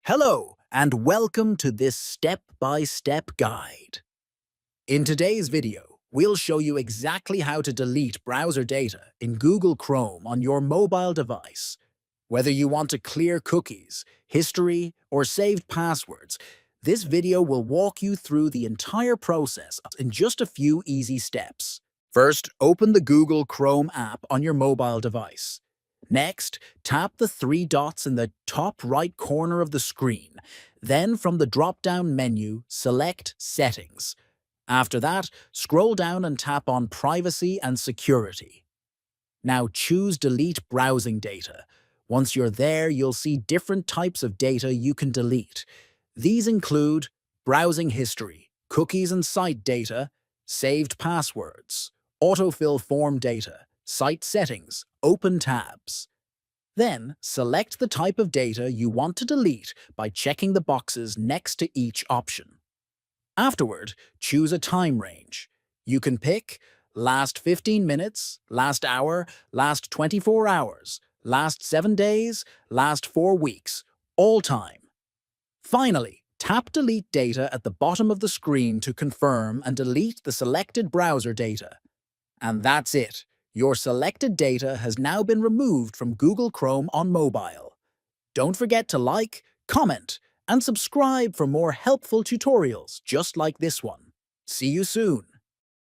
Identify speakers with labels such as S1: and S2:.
S1: Hello, and welcome to this step-by-step guide. In today's video, we'll show you exactly how to delete browser data in Google Chrome on your mobile device. Whether you want to clear cookies, history, or saved passwords, this video will walk you through the entire process in just a few easy steps. First, open the Google Chrome app on your mobile device. Next, tap the three dots in the top right corner of the screen. Then, from the drop-down menu, select Settings. After that, scroll down and tap on Privacy and Security. Now choose Delete Browsing Data. Once you're there, you'll see different types of data you can delete. These include browsing history, cookies and site data, saved passwords, autofill form data, site settings, open tabs. Then, select the type of data you want to delete by checking the boxes next to each option. Afterward, choose a time range. You can pick last 15 minutes, last hour, last 24 hours, last 7 days, last 4 weeks, all time. Finally, tap Delete Data at the bottom of the screen to confirm and delete the selected browser data. And that's it. Your selected data has now been removed from Google Chrome on mobile. Don't forget to like, comment, and subscribe for more helpful tutorials just like this one. See you soon!